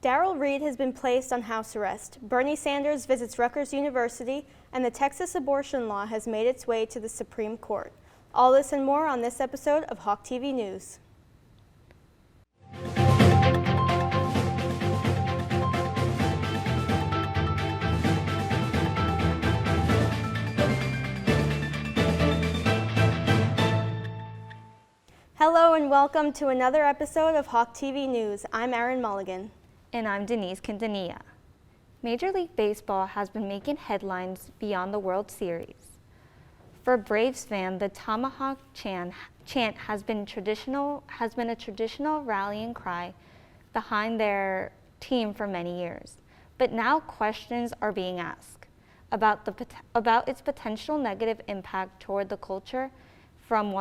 Darrell Reid has been placed on house arrest. Bernie Sanders visits Rutgers University, and the Texas abortion law has made its way to the Supreme Court. All this and more on this episode of Hawk TV News. Hello and welcome to another episode of Hawk TV News. I'm Erin Mulligan. And I'm Denisse Quintanilla. Major League Baseball has been making headlines beyond the World Series. For Braves fans, the Tomahawk chant has been a traditional rallying cry behind their team for many years. But now questions are being asked about its potential negative impact toward the culture from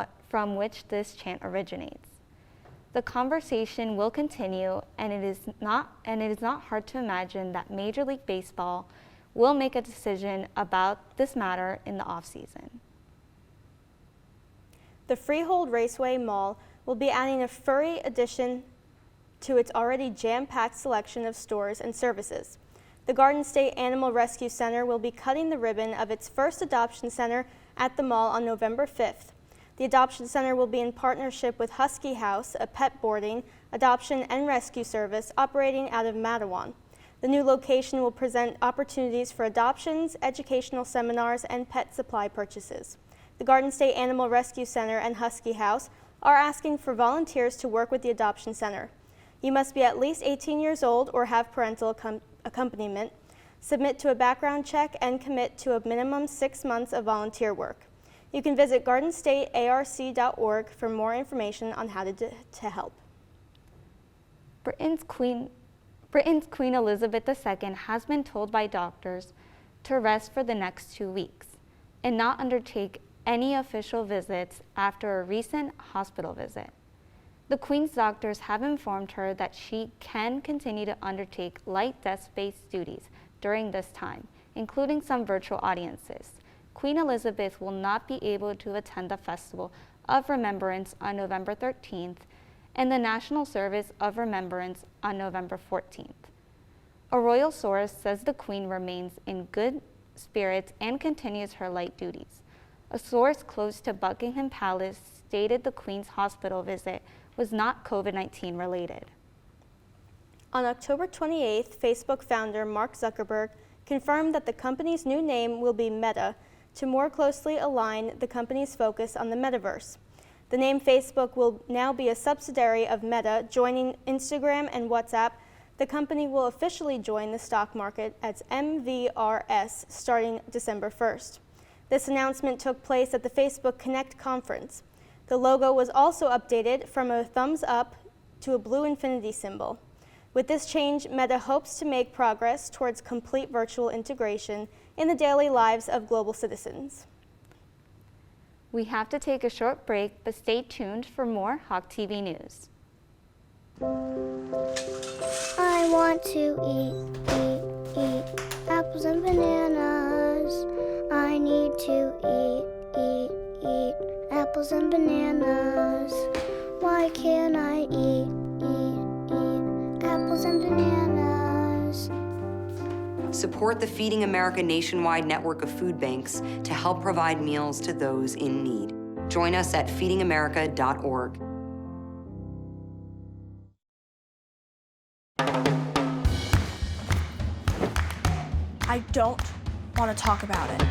which this chant originates. The conversation will continue, and it is not hard to imagine that Major League Baseball will make a decision about this matter in the offseason. The Freehold Raceway Mall will be adding a furry addition to its already jam-packed selection of stores and services. The Garden State Animal Rescue Center will be cutting the ribbon of its first adoption center at the mall on November 5th. The adoption center will be in partnership with Husky House, a pet boarding, adoption, and rescue service operating out of Mattawan. The new location will present opportunities for adoptions, educational seminars, and pet supply purchases. The Garden State Animal Rescue Center and Husky House are asking for volunteers to work with the adoption center. You must be at least 18 years old or have parental accompaniment, submit to a background check, and commit to a minimum 6 months of volunteer work. You can visit gardenstatearc.org for more information on how to help. Britain's Queen Elizabeth II has been told by doctors to rest for the next 2 weeks and not undertake any official visits after a recent hospital visit. The Queen's doctors have informed her that she can continue to undertake light desk-based duties during this time, including some virtual audiences. Queen Elizabeth will not be able to attend the Festival of Remembrance on November 13th and the National Service of Remembrance on November 14th. A royal source says the Queen remains in good spirits and continues her light duties. A source close to Buckingham Palace stated the Queen's hospital visit was not COVID-19 related. On October 28th, Facebook founder Mark Zuckerberg confirmed that the company's new name will be Meta, to more closely align the company's focus on the metaverse. The name Facebook will now be a subsidiary of Meta, joining Instagram and WhatsApp. The company will officially join the stock market as MVRS starting December 1st. This announcement took place at the Facebook Connect conference. The logo was also updated from a thumbs up to a blue infinity symbol. With this change, Meta hopes to make progress towards complete virtual integration in the daily lives of global citizens. We have to take a short break, but stay tuned for more Hawk TV News. I want to eat apples and bananas. I need to eat apples and bananas. Why can't I eat apples and bananas? Support the Feeding America nationwide network of food banks to help provide meals to those in need. Join us at feedingamerica.org. I don't want to talk about it.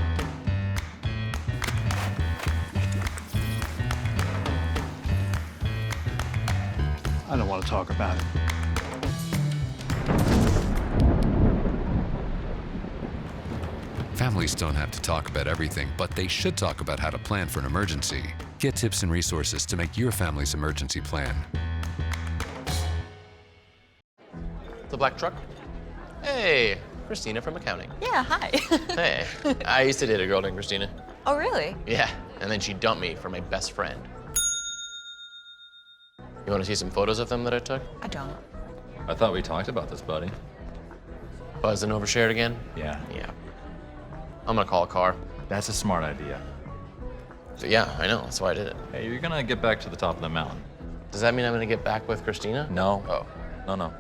I don't want to talk about it. Families don't have to talk about everything, but they should talk about how to plan for an emergency. Get tips and resources to make your family's emergency plan. The black truck? Hey, Christina from accounting. Yeah, hi. Hey, I used to date a girl named Christina. Oh, really? Yeah, and then she dumped me for my best friend. You want to see some photos of them that I took? I don't. I thought we talked about this, buddy. Buzz and overshared again? Yeah. Yeah. I'm gonna call a car. That's a smart idea. So yeah, I know, that's why I did it. Hey, you're gonna get back to the top of the mountain. Does that mean I'm gonna get back with Christina? No. Oh. No.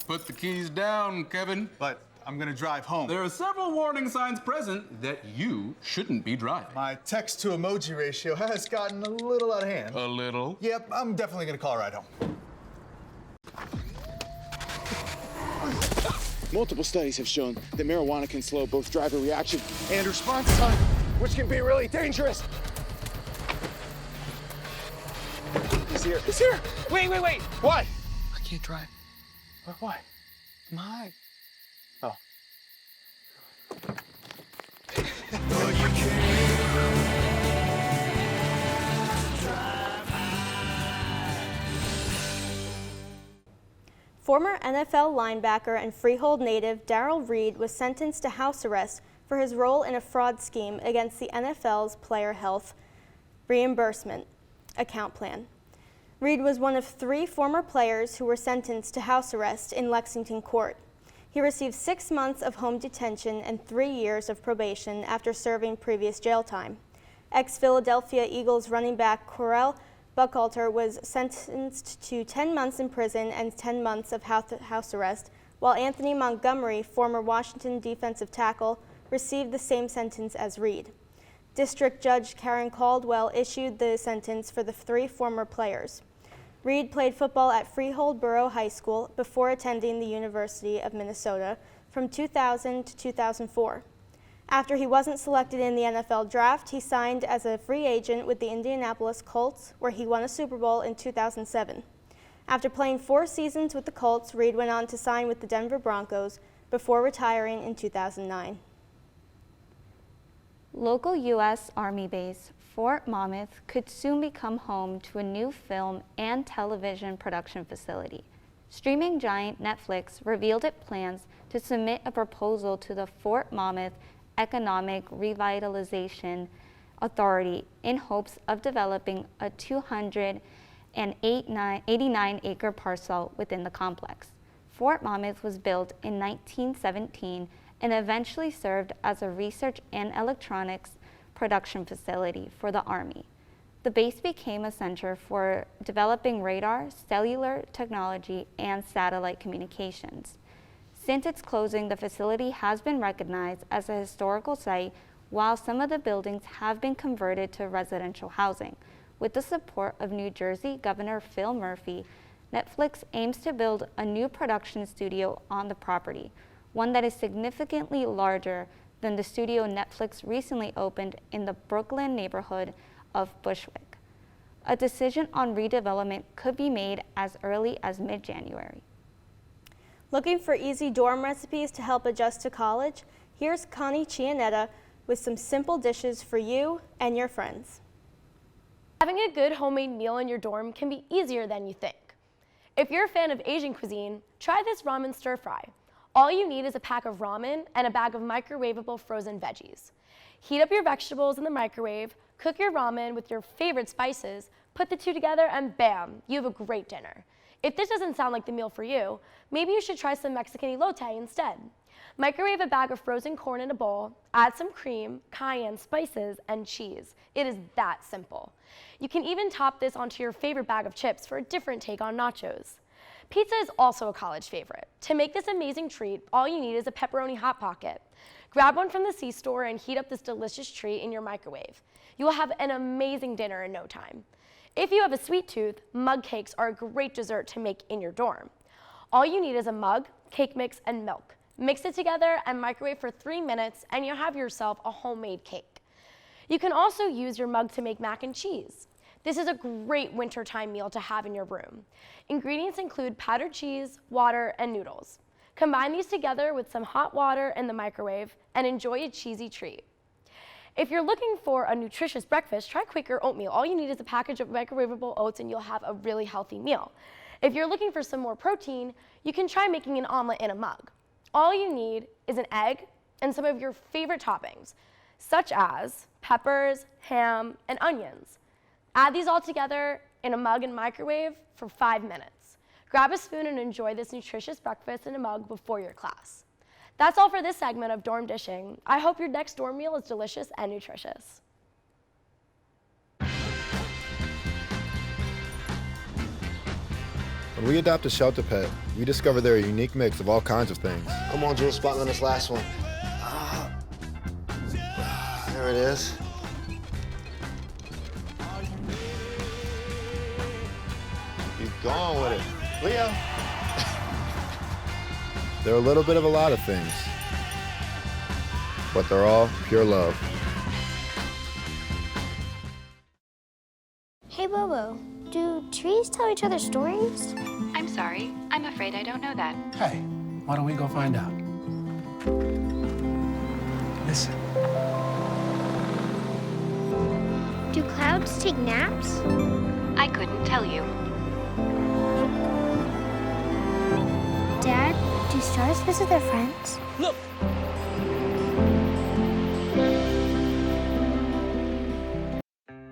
Put the keys down, Kevin. But I'm gonna drive home. There are several warning signs present that you shouldn't be driving. My text to emoji ratio has gotten a little out of hand. A little? Yep, I'm definitely gonna call a ride home. Multiple studies have shown that marijuana can slow both driver reaction and response time, which can be really dangerous. He's here. He's here. Wait. What? I can't drive. Why? My. Oh. Former NFL linebacker and Freehold native Darrell Reid was sentenced to house arrest for his role in a fraud scheme against the NFL's player health reimbursement account plan. Reid was one of 3 former players who were sentenced to house arrest in Lexington court. He received 6 months of home detention and 3 years of probation after serving previous jail time. Ex-Philadelphia Eagles running back Corell Buckhalter was sentenced to 10 months in prison and 10 months of house arrest, while Anthony Montgomery, former Washington defensive tackle, received the same sentence as Reid. District Judge Karen Caldwell issued the sentence for the 3 former players. Reid played football at Freehold Borough High School before attending the University of Minnesota from 2000 to 2004. After he wasn't selected in the NFL draft, he signed as a free agent with the Indianapolis Colts, where he won a Super Bowl in 2007. After playing 4 seasons with the Colts, Reid went on to sign with the Denver Broncos before retiring in 2009. Local U.S. Army base Fort Monmouth could soon become home to a new film and television production facility. Streaming giant Netflix revealed its plans to submit a proposal to the Fort Monmouth Economic Revitalization Authority in hopes of developing a 289-acre parcel within the complex. Fort Monmouth was built in 1917 and eventually served as a research and electronics production facility for the Army. The base became a center for developing radar, cellular technology, and satellite communications. Since its closing, the facility has been recognized as a historical site, while some of the buildings have been converted to residential housing. With the support of New Jersey Governor Phil Murphy, Netflix aims to build a new production studio on the property, one that is significantly larger than the studio Netflix recently opened in the Brooklyn neighborhood of Bushwick. A decision on redevelopment could be made as early as mid-January. Looking for easy dorm recipes to help adjust to college? Here's Connie Cianetta with some simple dishes for you and your friends. Having a good homemade meal in your dorm can be easier than you think. If you're a fan of Asian cuisine, try this ramen stir fry. All you need is a pack of ramen and a bag of microwavable frozen veggies. Heat up your vegetables in the microwave, cook your ramen with your favorite spices, put the 2 together, and bam, you have a great dinner. If this doesn't sound like the meal for you, maybe you should try some Mexican elote instead. Microwave a bag of frozen corn in a bowl, add some cream, cayenne, spices, and cheese. It is that simple. You can even top this onto your favorite bag of chips for a different take on nachos. Pizza is also a college favorite. To make this amazing treat, all you need is a pepperoni Hot Pocket. Grab one from the C-store and heat up this delicious treat in your microwave. You will have an amazing dinner in no time. If you have a sweet tooth, mug cakes are a great dessert to make in your dorm. All you need is a mug, cake mix, and milk. Mix it together and microwave for 3 minutes and you'll have yourself a homemade cake. You can also use your mug to make mac and cheese. This is a great wintertime meal to have in your room. Ingredients include powdered cheese, water, and noodles. Combine these together with some hot water in the microwave and enjoy a cheesy treat. If you're looking for a nutritious breakfast, try Quaker oatmeal. All you need is a package of microwavable oats and you'll have a really healthy meal. If you're looking for some more protein, you can try making an omelet in a mug. All you need is an egg and some of your favorite toppings, such as peppers, ham, and onions. Add these all together in a mug and microwave for 5 minutes. Grab a spoon and enjoy this nutritious breakfast in a mug before your class. That's all for this segment of Dorm Dishing. I hope your next dorm meal is delicious and nutritious. The When we adopt a shelter pet, we discover they're a unique mix of all kinds of things. Come on, Jules, spot me on this last one. There it is. Keep going with it. Leo. They're a little bit of a lot of things, but they're all pure love. Hey, Bobo, do trees tell each other stories? I'm sorry. I'm afraid I don't know that. Hey, why don't we go find out? Listen. Do clouds take naps? I couldn't tell you. Dad, do stars visit their friends? Look!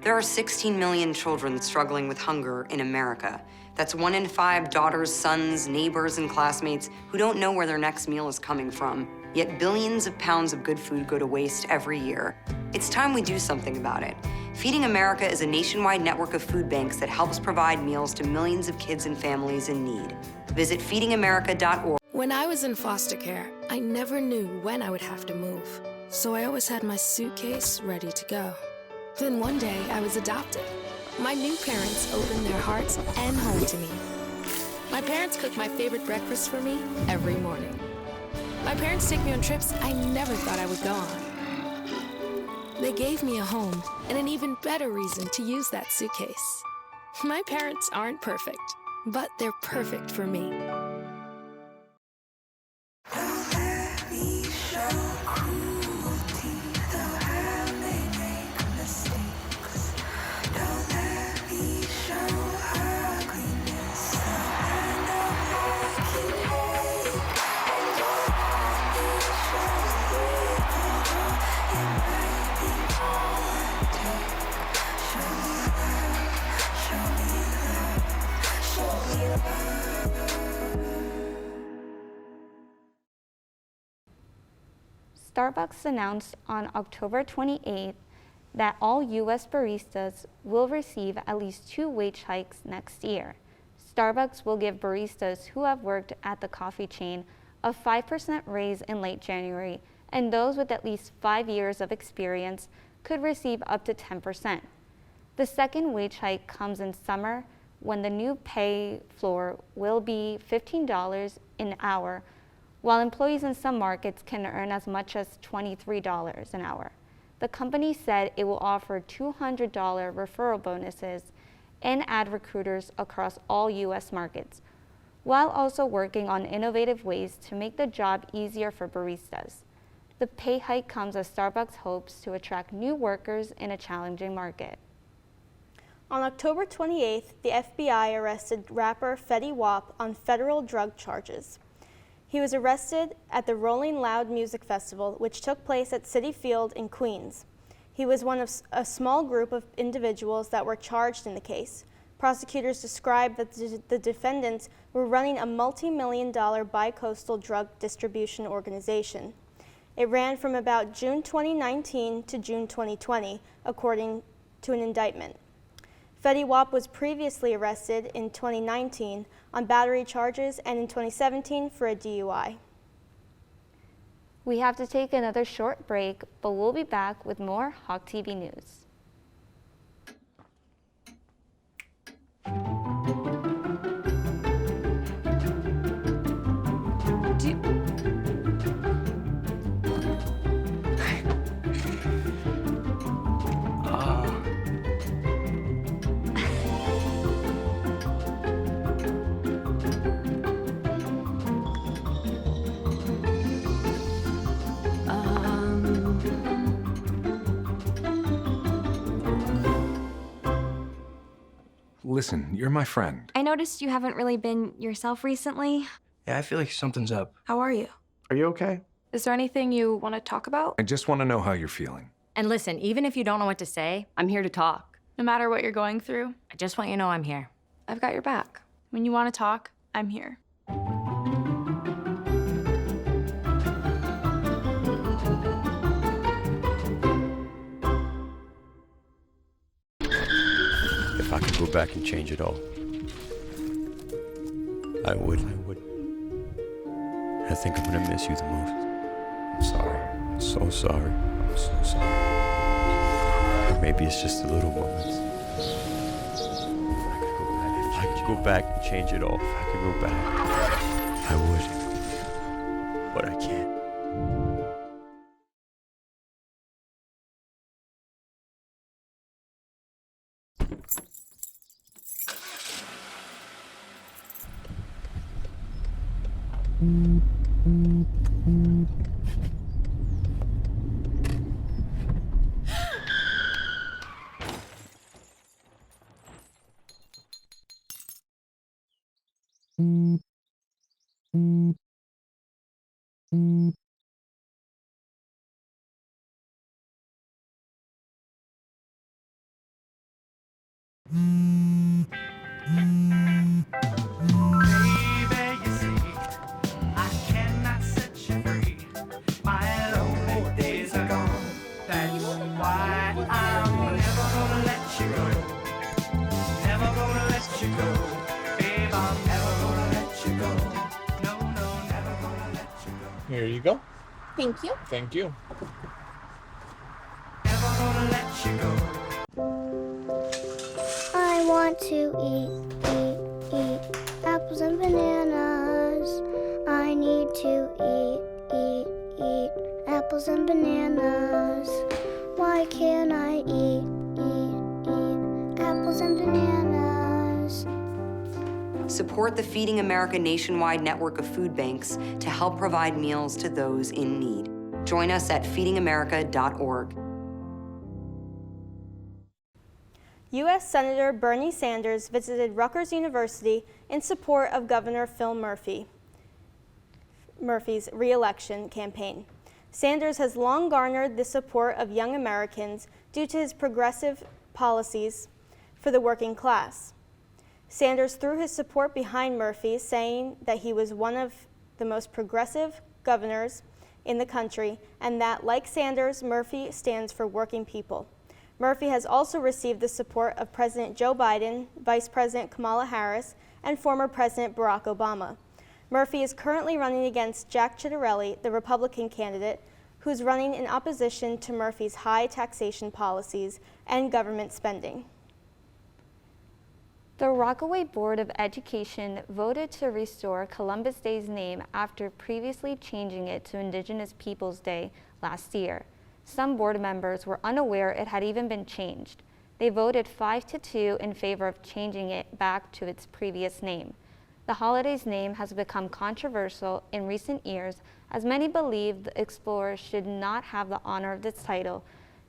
There are 16 million children struggling with hunger in America. That's 1 in 5 daughters, sons, neighbors, and classmates who don't know where their next meal is coming from. Yet billions of pounds of good food go to waste every year. It's time we do something about it. Feeding America is a nationwide network of food banks that helps provide meals to millions of kids and families in need. Visit feedingamerica.org. When I was in foster care, I never knew when I would have to move. So I always had my suitcase ready to go. Then one day, I was adopted. My new parents opened their hearts and home to me. My parents cook my favorite breakfast for me every morning. My parents take me on trips I never thought I would go on. They gave me a home and an even better reason to use that suitcase. My parents aren't perfect, but they're perfect for me. Starbucks announced on October 28th that all U.S. baristas will receive at least 2 wage hikes next year. Starbucks will give baristas who have worked at the coffee chain a 5% raise in late January, and those with at least 5 years of experience could receive up to 10%. The second wage hike comes in summer when the new pay floor will be $15 an hour, while employees in some markets can earn as much as $23 an hour. The company said it will offer $200 referral bonuses and add recruiters across all U.S. markets, while also working on innovative ways to make the job easier for baristas. The pay hike comes as Starbucks hopes to attract new workers in a challenging market. On October 28th, the FBI arrested rapper Fetty Wap on federal drug charges. He was arrested at the Rolling Loud Music Festival, which took place at Citi Field in Queens. He was one of a small group of individuals that were charged in the case. Prosecutors described that the defendants were running a multi-million-dollar bi-coastal drug distribution organization. It ran from about June 2019 to June 2020, according to an indictment. Fetty Wap was previously arrested in 2019 on battery charges and in 2017 for a DUI. We have to take another short break, but we'll be back with more Hawk TV News. Listen, you're my friend. I noticed you haven't really been yourself recently. Yeah, I feel like something's up. How are you? Are you okay? Is there anything you want to talk about? I just want to know how you're feeling. And listen, even if you don't know what to say, I'm here to talk. No matter what you're going through, I just want you to know I'm here. I've got your back. when you want to talk, I'm here. If I could go back and change it all, I wouldn't. I think I'm gonna miss you the most. I'm sorry. I'm so sorry. I'm so sorry. Maybe it's just the little moments. If I could go back and change it all, if I could go back, I would. But I can't. Here you go. Thank you. Thank you. I want to eat apples and bananas. I need to eat apples and bananas. Why can't I eat apples and bananas? Support the Feeding America nationwide network of food banks to help provide meals to those in need. Join us at feedingamerica.org. U.S. Senator Bernie Sanders visited Rutgers University in support of Governor Phil Murphy's re-election campaign. Sanders has long garnered the support of young Americans due to his progressive policies for the working class. Sanders threw his support behind Murphy, saying that he was one of the most progressive governors in the country and that, like Sanders, Murphy stands for working people. Murphy has also received the support of President Joe Biden, Vice President Kamala Harris, and former President Barack Obama. Murphy is currently running against Jack Ciattarelli, the Republican candidate, who's running in opposition to Murphy's high taxation policies and government spending. The Rockaway Board of Education voted to restore Columbus Day's name after previously changing it to Indigenous Peoples Day last year. Some board members were unaware it had even been changed. They voted 5-2 in favor of changing it back to its previous name. The holiday's name has become controversial in recent years, as many believe the explorer should not have the honor of this title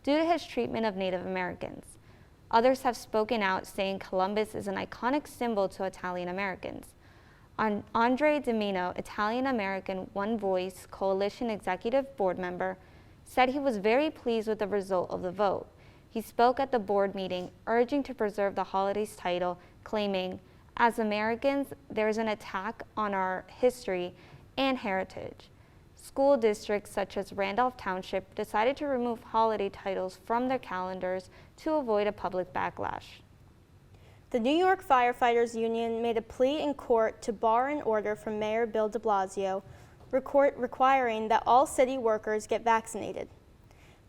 due to his treatment of Native Americans. Others have spoken out, saying Columbus is an iconic symbol to Italian Americans. Andre Dimino, Italian American One Voice Coalition Executive Board member, said he was very pleased with the result of the vote. He spoke at the board meeting, urging to preserve the holiday's title, claiming, "As Americans, there is an attack on our history and heritage." School districts such as Randolph Township decided to remove holiday titles from their calendars to avoid a public backlash. The New York Firefighters Union made a plea in court to bar an order from Mayor Bill de Blasio requiring that all city workers get vaccinated.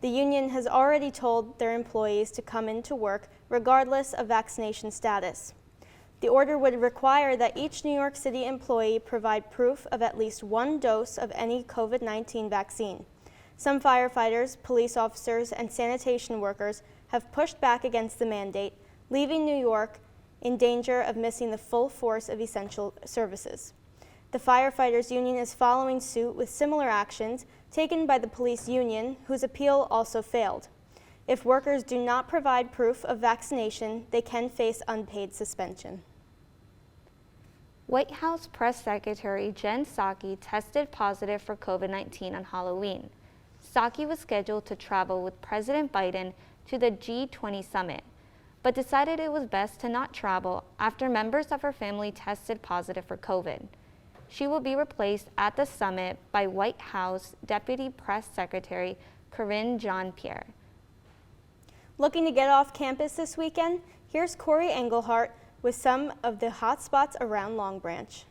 The union has already told their employees to come into work regardless of vaccination status. The order would require that each New York City employee provide proof of at least one dose of any COVID-19 vaccine. Some firefighters, police officers, and sanitation workers have pushed back against the mandate, leaving New York in danger of missing the full force of essential services. The Firefighters Union is following suit with similar actions taken by the police union, whose appeal also failed. If workers do not provide proof of vaccination, they can face unpaid suspension. White House Press Secretary Jen Psaki tested positive for COVID-19 on Halloween. Psaki was scheduled to travel with President Biden to the G20 summit, but decided it was best to not travel after members of her family tested positive for COVID. She will be replaced at the summit by White House Deputy Press Secretary Karine Jean-Pierre. Looking to get off campus this weekend? Here's Corey Engelhart with some of the hot spots around Long Branch.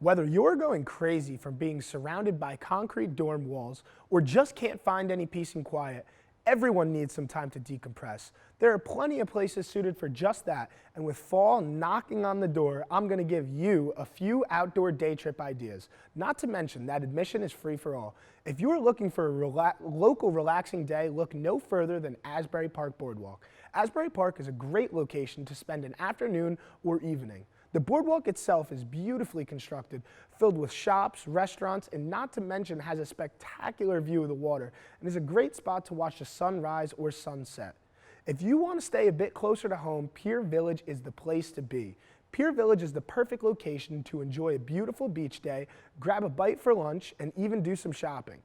Whether you're going crazy from being surrounded by concrete dorm walls or just can't find any peace and quiet, everyone needs some time to decompress. There are plenty of places suited for just that, and with fall knocking on the door, I'm going to give you a few outdoor day trip ideas. Not to mention that admission is free for all. If you're looking for a local relaxing day, look no further than Asbury Park Boardwalk. Asbury Park is a great location to spend an afternoon or evening. The boardwalk itself is beautifully constructed, filled with shops, restaurants, and not to mention has a spectacular view of the water and is a great spot to watch the sunrise or sunset. If you want to stay a bit closer to home, Pier Village is the place to be. Pier Village is the perfect location to enjoy a beautiful beach day, grab a bite for lunch, and even do some shopping.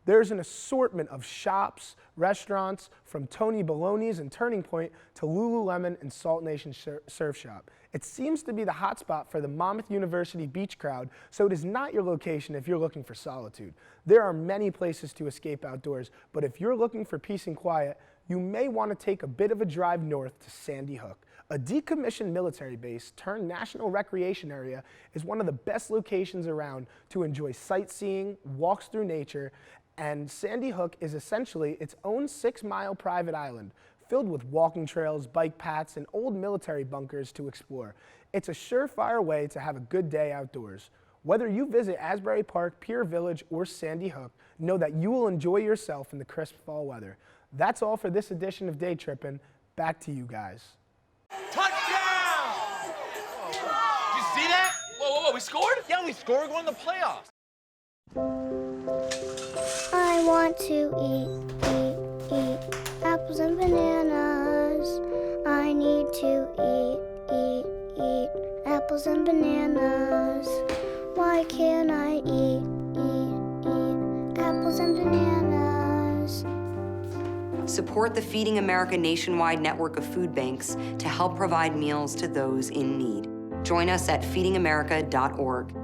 There's an assortment of shops, restaurants, from Tony Baloney's and Turning Point to Lululemon and Salt Nation Surf Shop. It seems to be the hotspot for the Monmouth University beach crowd, so it is not your location if you're looking for solitude. There are many places to escape outdoors, but if you're looking for peace and quiet, you may want to take a bit of a drive north to Sandy Hook. A decommissioned military base turned national recreation area is one of the best locations around to enjoy sightseeing, walks through nature, and Sandy Hook is essentially its own 6-mile private island, filled with walking trails, bike paths, and old military bunkers to explore. It's a surefire way to have a good day outdoors. Whether you visit Asbury Park, Pier Village, or Sandy Hook, know that you will enjoy yourself in the crisp fall weather. That's all for this edition of Day Trippin'. Back to you guys. Touchdown! Did you see that? Whoa, we scored? Yeah, we scored. We're going to the playoffs. I want to eat apples and bananas. I need to eat apples and bananas. Why can't I eat apples and bananas? Support the Feeding America nationwide network of food banks to help provide meals to those in need. Join us at feedingamerica.org.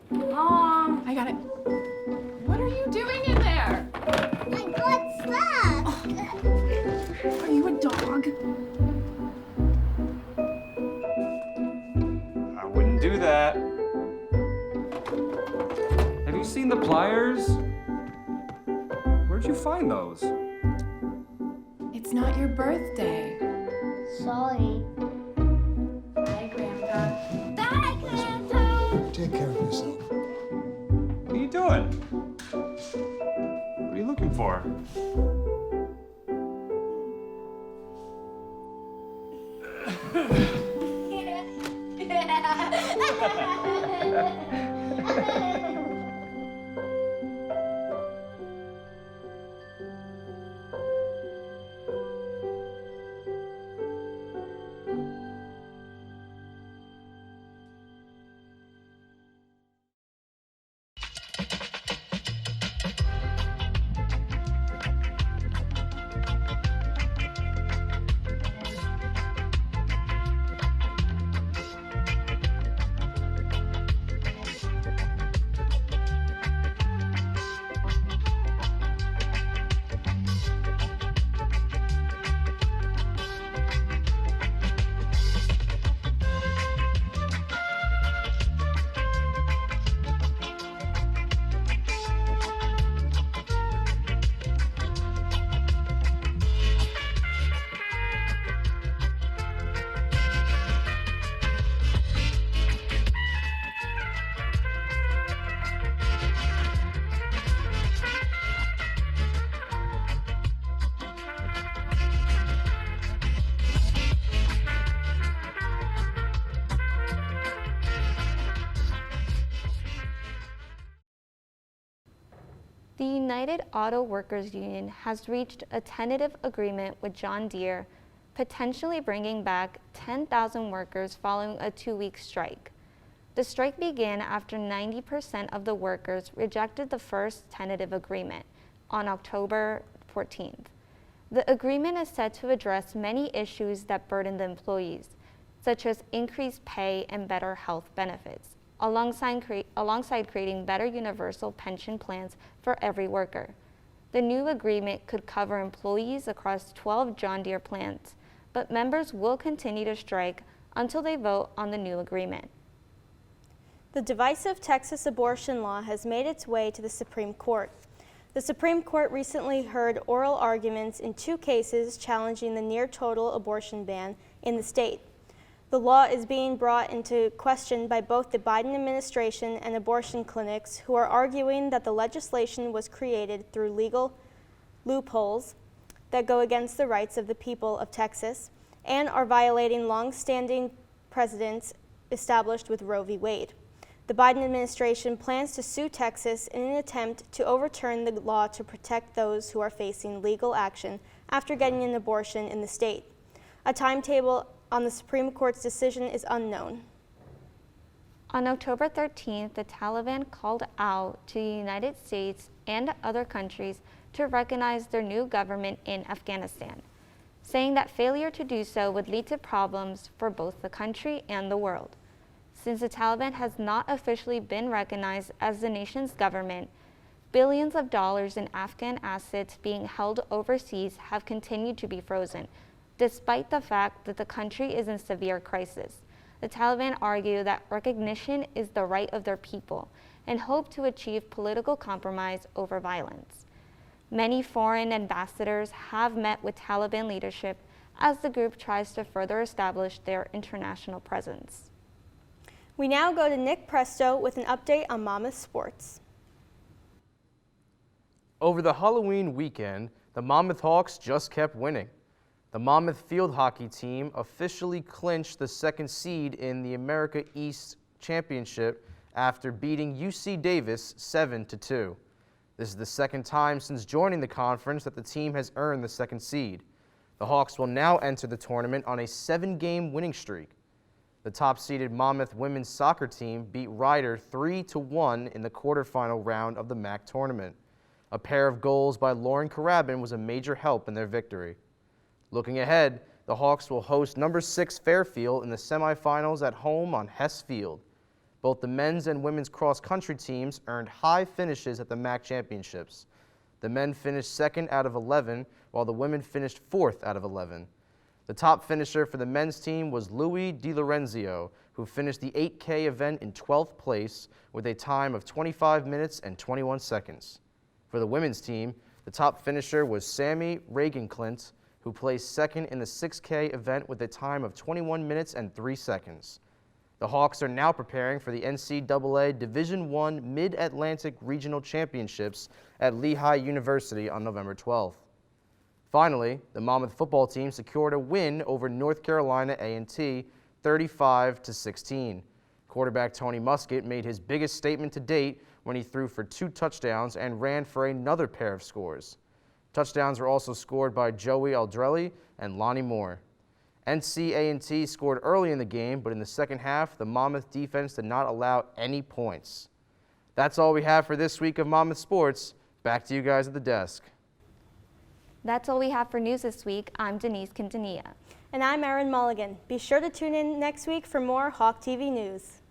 Mom, I got it. What are you doing in there? I got stuck. Are you a dog? I wouldn't do that. Have you seen the pliers? Where'd you find those? It's not your birthday. Sorry. Bye, Grandpa. Bye, Grandpa. Take care of yourself. What are you doing? What are you looking for? The United Auto Workers Union has reached a tentative agreement with John Deere, potentially bringing back 10,000 workers following a 2-week strike. The strike began after 90% of the workers rejected the first tentative agreement on October 14th. The agreement is set to address many issues that burden the employees, such as increased pay and better health benefits, alongside creating better universal pension plans for every worker. The new agreement could cover employees across 12 John Deere plants, but members will continue to strike until they vote on the new agreement. The divisive Texas abortion law has made its way to the Supreme Court. The Supreme Court recently heard oral arguments in 2 cases challenging the near-total abortion ban in the state. The law is being brought into question by both the Biden administration and abortion clinics, who are arguing that the legislation was created through legal loopholes that go against the rights of the people of Texas and are violating long-standing precedents established with Roe v. Wade. The Biden administration plans to sue Texas in an attempt to overturn the law to protect those who are facing legal action after getting an abortion in the state. A timetable on the Supreme Court's decision is unknown. On October 13th, the Taliban called out to the United States and other countries to recognize their new government in Afghanistan, saying that failure to do so would lead to problems for both the country and the world. Since the Taliban has not officially been recognized as the nation's government, billions of dollars in Afghan assets being held overseas have continued to be frozen, despite the fact that the country is in severe crisis. The Taliban argue that recognition is the right of their people and hope to achieve political compromise over violence. Many foreign ambassadors have met with Taliban leadership as the group tries to further establish their international presence. We now go to Nick Presto with an update on Monmouth sports. Over the Halloween weekend, the Monmouth Hawks just kept winning. The Monmouth field hockey team officially clinched the 2nd seed in the America East Championship after beating UC Davis 7-2. This is the 2nd time since joining the conference that the team has earned the 2nd seed. The Hawks will now enter the tournament on a 7-game winning streak. The top-seeded Monmouth women's soccer team beat Ryder 3-1 in the quarterfinal round of the MAC tournament. A pair of goals by Lauren Carabin was a major help in their victory. Looking ahead, the Hawks will host number 6 Fairfield in the semifinals at home on Hess Field. Both the men's and women's cross-country teams earned high finishes at the MAC championships. The men finished 2nd out of 11, while the women finished 4th out of 11. The top finisher for the men's team was Louis DiLorenzio, who finished the 8K event in 12th place with a time of 25 minutes and 21 seconds. For the women's team, the top finisher was Sammy Reagan-Clint, who placed 2nd in the 6K event with a time of 21 minutes and 3 seconds. The Hawks are now preparing for the NCAA Division I Mid-Atlantic Regional Championships at Lehigh University on November 12th. Finally, the Monmouth football team secured a win over North Carolina A&T 35-16. Quarterback Tony Muskett made his biggest statement to date when he threw for 2 touchdowns and ran for another pair of scores. Touchdowns were also scored by Joey Aldrelli and Lonnie Moore. NC A&T scored early in the game, but in the second half, the Monmouth defense did not allow any points. That's all we have for this week of Monmouth Sports. Back to you guys at the desk. That's all we have for news this week. I'm Denisse Quintanilla. And I'm Erin Mulligan. Be sure to tune in next week for more Hawk TV news.